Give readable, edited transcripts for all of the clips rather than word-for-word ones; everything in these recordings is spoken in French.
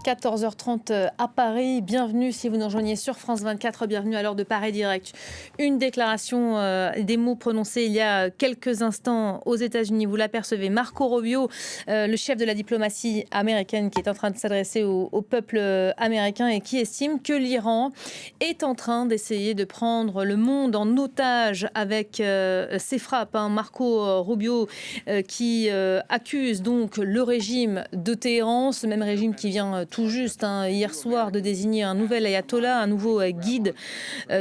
14h30 à Paris. Bienvenue si vous nous rejoignez sur France 24. Bienvenue à l'heure de Paris Direct. Une déclaration, des mots prononcés il y a quelques instants aux États-Unis. Vous l'apercevez, Marco Rubio, le chef de la diplomatie américaine, qui est en train de s'adresser au peuple américain et qui estime que l'Iran est en train d'essayer de prendre le monde en otage avec ses frappes. Marco Rubio qui accuse donc le régime de Téhéran, ce même régime qui vient tout juste hier soir de désigner un nouvel ayatollah, un nouveau guide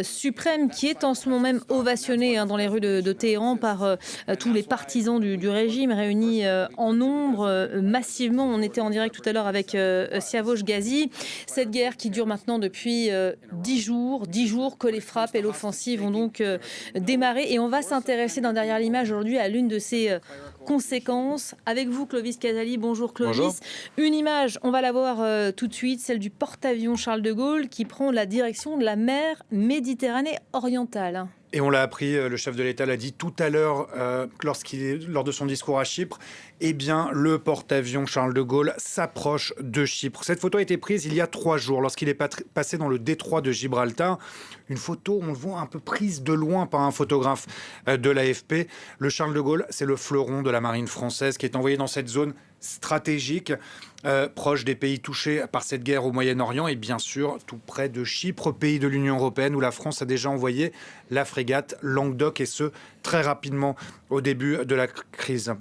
suprême qui est en ce moment même ovationné dans les rues de Téhéran par tous les partisans du régime réunis en nombre massivement. On était en direct tout à l'heure avec Siavosh Ghazi. Cette guerre qui dure maintenant depuis 10 jours que les frappes et l'offensive ont donc démarré. Et on va s'intéresser derrière l'image aujourd'hui à l'une de ces conséquences. Avec vous, Clovis Casali. Bonjour Clovis. Bonjour. Une image, on va la voir tout de suite, celle du porte-avions Charles de Gaulle qui prend la direction de la mer Méditerranée orientale. Et on l'a appris, le chef de l'État l'a dit tout à l'heure lors de son discours à Chypre, eh bien, le porte-avions Charles de Gaulle s'approche de Chypre. Cette photo a été prise il y a 3 jours, lorsqu'il est passé dans le détroit de Gibraltar. Une photo, on le voit un peu prise de loin par un photographe de l'AFP. Le Charles de Gaulle, c'est le fleuron de la marine française qui est envoyé dans cette zone stratégique, proche des pays touchés par cette guerre au Moyen-Orient et bien sûr tout près de Chypre, pays de l'Union européenne où la France a déjà envoyé la frégate Languedoc et ce très rapidement au début de la crise.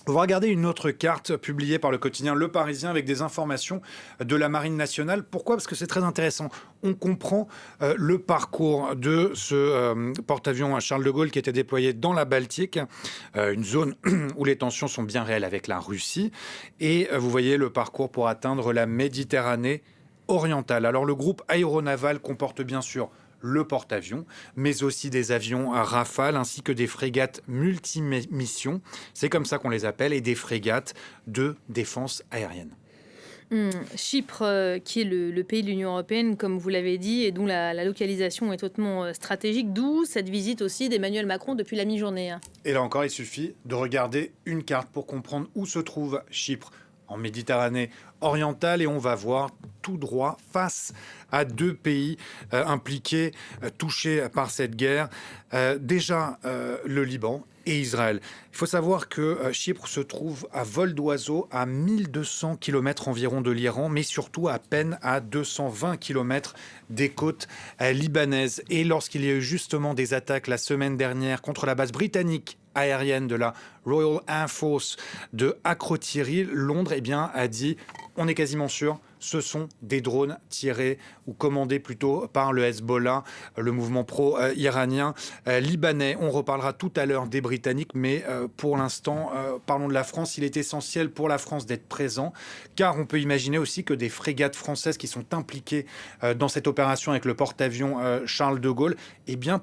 On va regarder une autre carte publiée par le quotidien Le Parisien avec des informations de la Marine nationale. Pourquoi ? Parce que c'est très intéressant. On comprend le parcours de ce porte-avions Charles de Gaulle qui était déployé dans la Baltique, une zone où les tensions sont bien réelles avec la Russie. Et vous voyez le parcours pour atteindre la Méditerranée orientale. Alors le groupe aéronaval comporte bien sûr le porte-avions, mais aussi des avions à Rafale, ainsi que des frégates multimissions, c'est comme ça qu'on les appelle, et des frégates de défense aérienne. Chypre, qui est le pays de l'Union européenne, comme vous l'avez dit, et dont la localisation est hautement stratégique, d'où cette visite aussi d'Emmanuel Macron depuis la mi-journée. Et là encore, il suffit de regarder une carte pour comprendre où se trouve Chypre, en Méditerranée orientale, et on va voir tout droit face à 2 pays impliqués, touchés par cette guerre. Déjà, le Liban et Israël. Il faut savoir que Chypre se trouve à vol d'oiseau à 1200 km environ de l'Iran, mais surtout à peine à 220 km des côtes libanaises. Et lorsqu'il y a eu justement des attaques la semaine dernière contre la base britannique aérienne de la Royal Air Force de Akrotiri, Londres a dit on est quasiment sûr, ce sont des drones tirés ou commandés plutôt par le Hezbollah, le mouvement pro-iranien libanais. On reparlera tout à l'heure des Britanniques, mais pour l'instant, parlons de la France. Il est essentiel pour la France d'être présent, car on peut imaginer aussi que des frégates françaises qui sont impliquées dans cette opération avec le porte-avions Charles de Gaulle,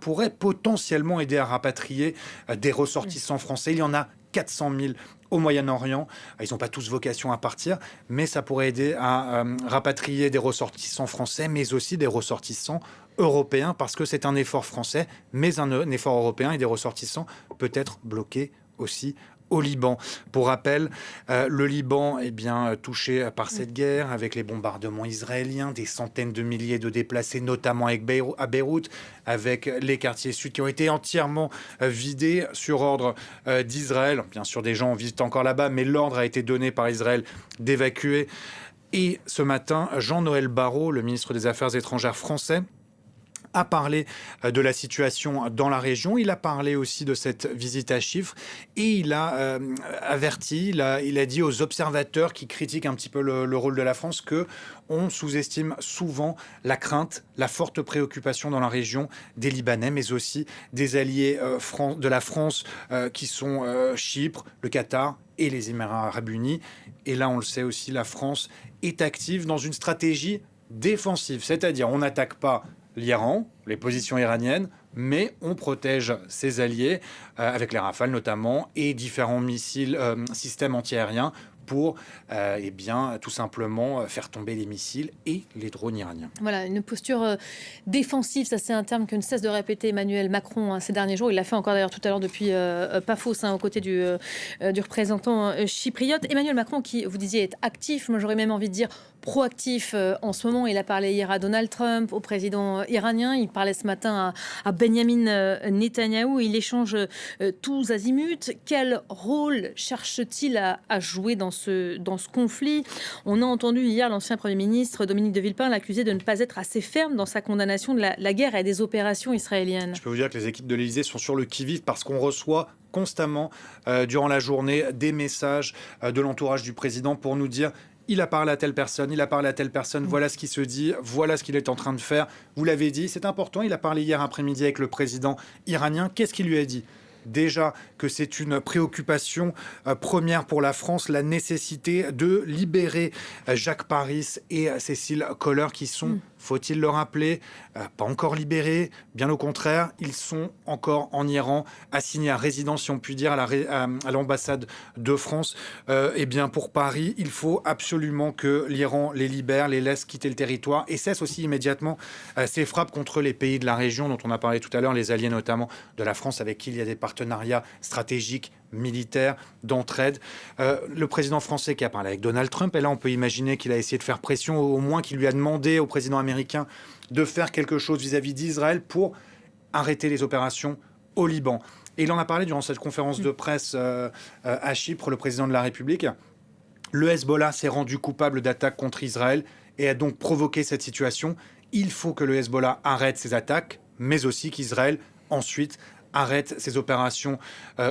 pourraient potentiellement aider à rapatrier des ressortissants français. Il y en a 400 000 au Moyen-Orient. Ils n'ont pas tous vocation à partir, mais ça pourrait aider à rapatrier des ressortissants français, mais aussi des ressortissants européens, parce que c'est un effort français, mais un effort européen, et des ressortissants peut-être bloqués aussi au Liban. Pour rappel, le Liban est bien touché par cette guerre, avec les bombardements israéliens, des centaines de milliers de déplacés, notamment à Beyrouth, avec les quartiers sud qui ont été entièrement vidés sur ordre d'Israël. Bien sûr, des gens visitent encore là-bas, mais l'ordre a été donné par Israël d'évacuer. Et ce matin, Jean-Noël Barrot, le ministre des Affaires étrangères français, a parlé de la situation dans la région. Il a parlé aussi de cette visite à Chypre et il a averti, il a dit aux observateurs qui critiquent un petit peu le rôle de la France que on sous-estime souvent la crainte, la forte préoccupation dans la région des Libanais, mais aussi des alliés de la France qui sont Chypre, le Qatar et les Émirats arabes unis. Et là, on le sait aussi, la France est active dans une stratégie défensive, c'est-à-dire on n'attaque pas l'Iran, les positions iraniennes, mais on protège ses alliés, avec les Rafales notamment, et différents missiles, systèmes antiaériens, pour tout simplement faire tomber les missiles et les drones iraniens. Voilà, une posture défensive, ça c'est un terme que ne cesse de répéter Emmanuel Macron ces derniers jours. Il l'a fait encore d'ailleurs tout à l'heure depuis Paphos, aux côtés du représentant chypriote. Emmanuel Macron, qui, vous disiez, est actif, moi j'aurais même envie de dire proactif en ce moment. Il a parlé hier à Donald Trump, au président iranien. Il parlait ce matin à Benyamin Netanyahou. Il échange tous azimuts. Quel rôle cherche-t-il à jouer dans ce conflit? On a entendu hier l'ancien Premier ministre Dominique de Villepin l'accuser de ne pas être assez ferme dans sa condamnation de la guerre et des opérations israéliennes. Je peux vous dire que les équipes de l'Élysée sont sur le qui-vive parce qu'on reçoit constamment durant la journée des messages de l'entourage du président pour nous dire: il a parlé à telle personne, il a parlé à telle personne, voilà ce qui se dit, voilà ce qu'il est en train de faire. Vous l'avez dit, c'est important, il a parlé hier après-midi avec le président iranien. Qu'est-ce qu'il lui a dit ? Déjà que c'est une préoccupation première pour la France, la nécessité de libérer Jacques Paris et Cécile Kohler qui sont, faut-il le rappeler, pas encore libérés. Bien au contraire, ils sont encore en Iran, assignés à résidence, si on peut dire, à l'ambassade de France. Eh bien, pour Paris, il faut absolument que l'Iran les libère, les laisse quitter le territoire et cesse aussi immédiatement ces frappes contre les pays de la région dont on a parlé tout à l'heure, les alliés notamment de la France avec qui il y a des partenariats stratégiques, militaires, d'entraide. Le président français qui a parlé avec Donald Trump, et là on peut imaginer qu'il a essayé de faire pression, au moins qu'il lui a demandé au président américain de faire quelque chose vis-à-vis d'Israël pour arrêter les opérations au Liban. Et il en a parlé durant cette conférence de presse à Chypre, le président de la République. Le Hezbollah s'est rendu coupable d'attaques contre Israël et a donc provoqué cette situation. Il faut que le Hezbollah arrête ses attaques, mais aussi qu'Israël ensuite arrête ses opérations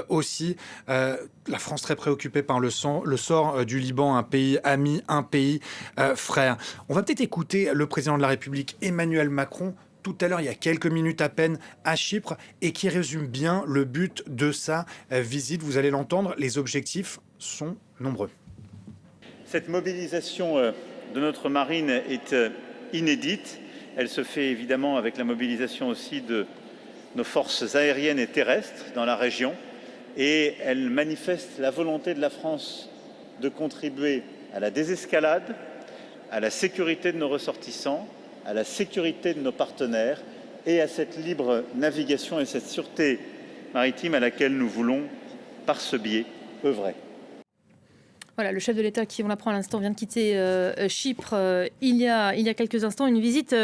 aussi. La France très préoccupée par le sort du Liban, un pays ami, un pays frère. On va peut-être écouter le président de la République, Emmanuel Macron, tout à l'heure, il y a quelques minutes à peine, à Chypre, et qui résume bien le but de sa visite. Vous allez l'entendre, les objectifs sont nombreux. Cette mobilisation de notre marine est inédite. Elle se fait évidemment avec la mobilisation aussi de nos forces aériennes et terrestres dans la région, et elle manifeste la volonté de la France de contribuer à la désescalade, à la sécurité de nos ressortissants, à la sécurité de nos partenaires et à cette libre navigation et cette sûreté maritime à laquelle nous voulons, par ce biais, œuvrer. Voilà, le chef de l'État qui, on l'apprend à l'instant, vient de quitter Chypre il y a quelques instants. Une visite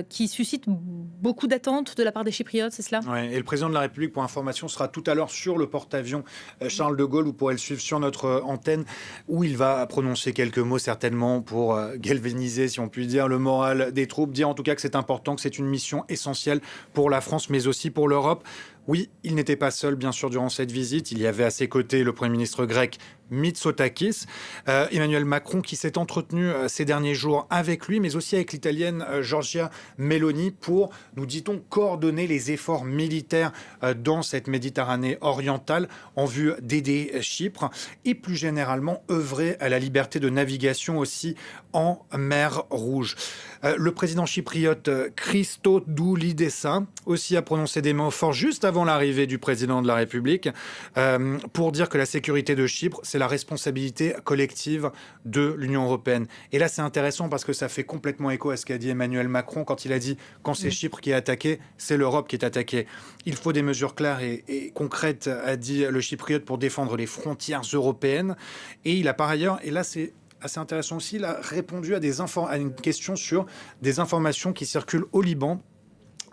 qui suscite beaucoup d'attentes de la part des Chypriotes, c'est cela ? Oui, et le président de la République, pour information, sera tout à l'heure sur le porte-avions Charles de Gaulle. Vous pourrez le suivre sur notre antenne, où il va prononcer quelques mots certainement pour galvaniser, si on peut dire, le moral des troupes. Dire en tout cas que c'est important, que c'est une mission essentielle pour la France, mais aussi pour l'Europe. Oui, il n'était pas seul, bien sûr, durant cette visite. Il y avait à ses côtés le Premier ministre grec Mitsotakis, Emmanuel Macron qui s'est entretenu ces derniers jours avec lui, mais aussi avec l'Italienne Giorgia Meloni pour, nous dit-on, coordonner les efforts militaires dans cette Méditerranée orientale en vue d'aider Chypre et plus généralement œuvrer à la liberté de navigation aussi en mer Rouge. Le président chypriote Christodoulidis aussi a prononcé des mots forts juste avant l'arrivée du président de la République pour dire que la sécurité de Chypre, c'est la responsabilité collective de l'Union européenne. Et là, c'est intéressant parce que ça fait complètement écho à ce qu'a dit Emmanuel Macron quand il a dit « quand c'est Chypre qui est attaqué, c'est l'Europe qui est attaquée ». Il faut des mesures claires et concrètes, a dit le chypriote, pour défendre les frontières européennes. Et il a par ailleurs, et là c'est assez intéressant aussi, il a répondu à une question sur des informations qui circulent au Liban,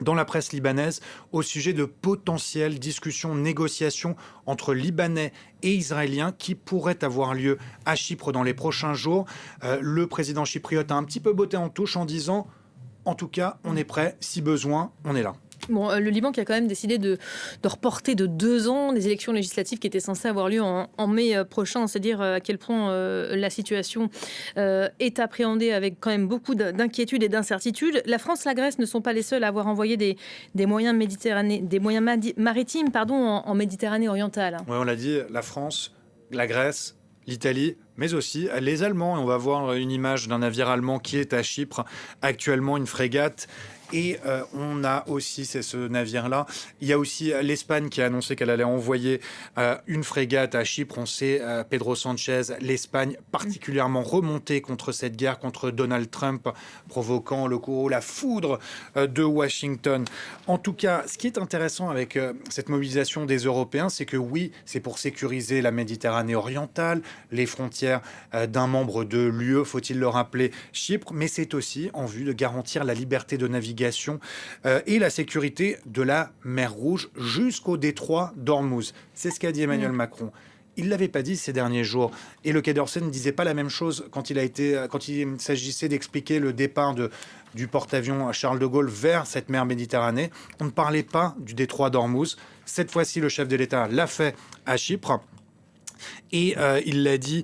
dans la presse libanaise, au sujet de potentielles discussions, négociations entre Libanais et Israéliens qui pourraient avoir lieu à Chypre dans les prochains jours. Le président chypriote a un petit peu botté en touche en disant « En tout cas, on est prêt, si besoin, on est là ». Bon, le Liban qui a quand même décidé de reporter de 2 ans des élections législatives qui étaient censées avoir lieu en mai prochain. C'est dire à quel point la situation est appréhendée avec quand même beaucoup d'inquiétudes et d'incertitudes. La France, la Grèce ne sont pas les seuls à avoir envoyé des moyens maritimes en Méditerranée orientale. Oui, on l'a dit, la France, la Grèce, l'Italie, mais aussi les Allemands. Et on va voir une image d'un navire allemand qui est à Chypre, actuellement une frégate. Et on a aussi, c'est ce navire-là, il y a aussi l'Espagne qui a annoncé qu'elle allait envoyer une frégate à Chypre. On sait, Pedro Sanchez, l'Espagne particulièrement remontée contre cette guerre, contre Donald Trump, provoquant la foudre de Washington. En tout cas, ce qui est intéressant avec cette mobilisation des Européens, c'est que oui, c'est pour sécuriser la Méditerranée orientale, les frontières d'un membre de l'UE, faut-il le rappeler, Chypre, mais c'est aussi en vue de garantir la liberté de navigation et la sécurité de la mer Rouge jusqu'au détroit d'Ormuz. C'est ce qu'a dit Emmanuel Macron. Il ne l'avait pas dit ces derniers jours. Et le Quai d'Orsay ne disait pas la même chose quand il s'agissait d'expliquer le départ du porte-avions Charles de Gaulle vers cette mer Méditerranée. On ne parlait pas du détroit d'Ormuz. Cette fois-ci, le chef de l'État l'a fait à Chypre. Et il l'a dit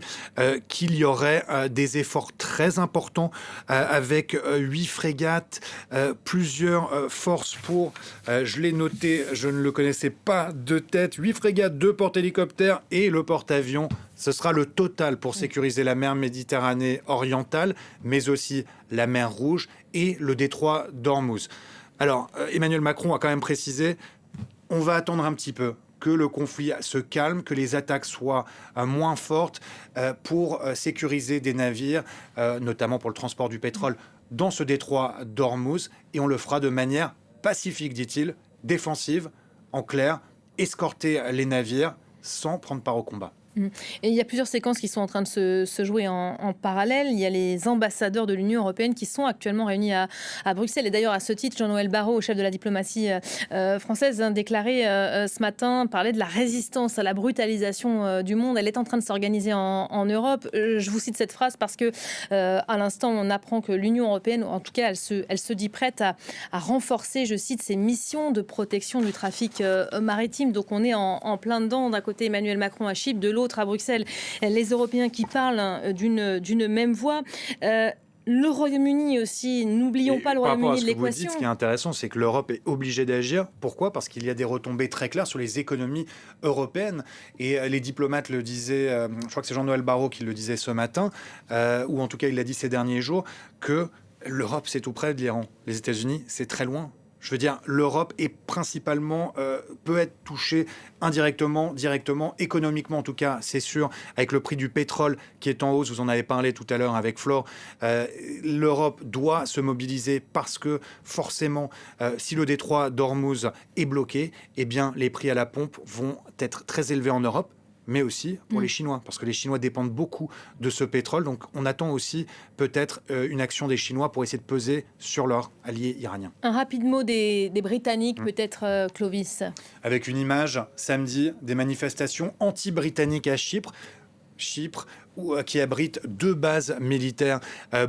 qu'il y aurait des efforts très importants avec 8 frégates, plusieurs forces pour, je l'ai noté, je ne le connaissais pas de tête, 8 frégates, 2 porte-hélicoptères et le porte-avions. Ce sera le total pour sécuriser la mer Méditerranée orientale, mais aussi la mer Rouge et le détroit d'Ormuz. Alors, Emmanuel Macron a quand même précisé, on va attendre un petit peu que le conflit se calme, que les attaques soient moins fortes pour sécuriser des navires, notamment pour le transport du pétrole, dans ce détroit d'Ormuz. Et on le fera de manière pacifique, dit-il, défensive, en clair, escorter les navires sans prendre part au combat. Et il y a plusieurs séquences qui sont en train de se jouer en parallèle. Il y a les ambassadeurs de l'Union européenne qui sont actuellement réunis à Bruxelles. Et d'ailleurs, à ce titre, Jean-Noël Barrot, chef de la diplomatie française, a déclaré ce matin, parlait de la résistance à la brutalisation du monde. Elle est en train de s'organiser en Europe. Je vous cite cette phrase parce que à l'instant, on apprend que l'Union européenne, en tout cas, elle se dit prête à renforcer, je cite, ses missions de protection du trafic maritime. Donc on est en plein dedans. D'un côté, Emmanuel Macron à Chypre, de l'autre à Bruxelles, les Européens qui parlent d'une même voix. Le Royaume-Uni aussi, n'oublions pas le Royaume-Uni de l'équation. Ce qui est intéressant, c'est que l'Europe est obligée d'agir. Pourquoi ? Parce qu'il y a des retombées très claires sur les économies européennes. Et les diplomates le disaient, je crois que c'est Jean-Noël Barrot qui le disait ce matin, ou en tout cas il l'a dit ces derniers jours, que l'Europe c'est tout près de l'Iran. Les États-Unis, c'est très loin. Je veux dire, l'Europe est principalement, peut être touchée indirectement, directement, économiquement en tout cas, c'est sûr, avec le prix du pétrole qui est en hausse, vous en avez parlé tout à l'heure avec Flore, l'Europe doit se mobiliser parce que forcément, si le détroit d'Ormuz est bloqué, eh bien les prix à la pompe vont être très élevés en Europe, mais aussi pour les Chinois, parce que les Chinois dépendent beaucoup de ce pétrole. Donc on attend aussi peut-être une action des Chinois pour essayer de peser sur leurs alliés iraniens. Un rapide mot des Britanniques, peut-être, Clovis. Avec une image, samedi, des manifestations anti-britanniques à Chypre, qui abrite 2 bases militaires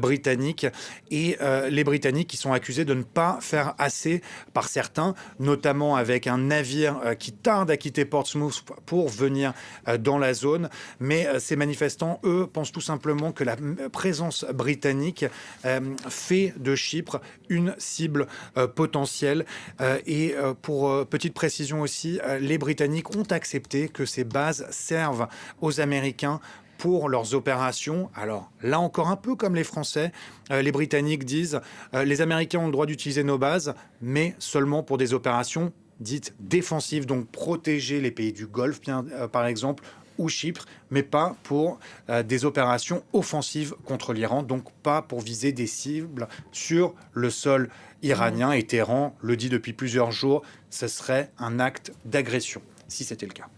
britanniques et les Britanniques qui sont accusés de ne pas faire assez par certains, notamment avec un navire qui tarde à quitter Portsmouth pour venir dans la zone. Mais ces manifestants, eux, pensent tout simplement que la présence britannique fait de Chypre une cible potentielle. Et pour petite précision aussi, les Britanniques ont accepté que ces bases servent aux Américains pour leurs opérations. Alors là encore un peu comme les Français, les Britanniques disent les Américains ont le droit d'utiliser nos bases, mais seulement pour des opérations dites défensives, donc protéger les pays du Golfe, par exemple, ou Chypre, mais pas pour des opérations offensives contre l'Iran, donc pas pour viser des cibles sur le sol iranien. Et Téhéran le dit depuis plusieurs jours, ce serait un acte d'agression, si c'était le cas.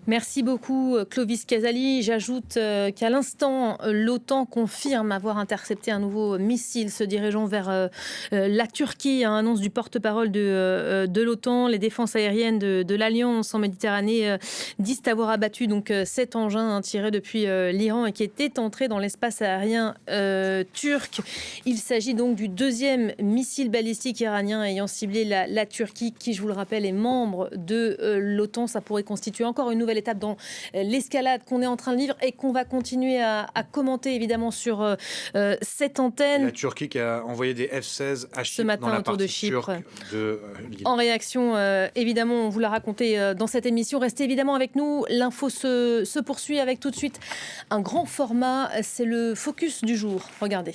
Merci beaucoup Clovis Casali. J'ajoute qu'à l'instant, l'OTAN confirme avoir intercepté un nouveau missile se dirigeant vers la Turquie. Annonce du porte-parole de l'OTAN. Les défenses aériennes de l'Alliance en Méditerranée disent avoir abattu donc, cet engin tiré depuis l'Iran et qui était entré dans l'espace aérien turc. Il s'agit donc du 2e missile balistique iranien ayant ciblé la Turquie qui, je vous le rappelle, est membre de l'OTAN. Ça pourrait constituer encore une nouvelle nouvelle étape dans l'escalade qu'on est en train de vivre et qu'on va continuer à commenter évidemment sur cette antenne. La Turquie qui a envoyé des F-16 à Chypre ce matin dans la autour de partie Chypre. turque de l'île. En réaction, évidemment, on vous l'a raconté dans cette émission. Restez évidemment avec nous. L'info se poursuit avec tout de suite un grand format. C'est le focus du jour. Regardez.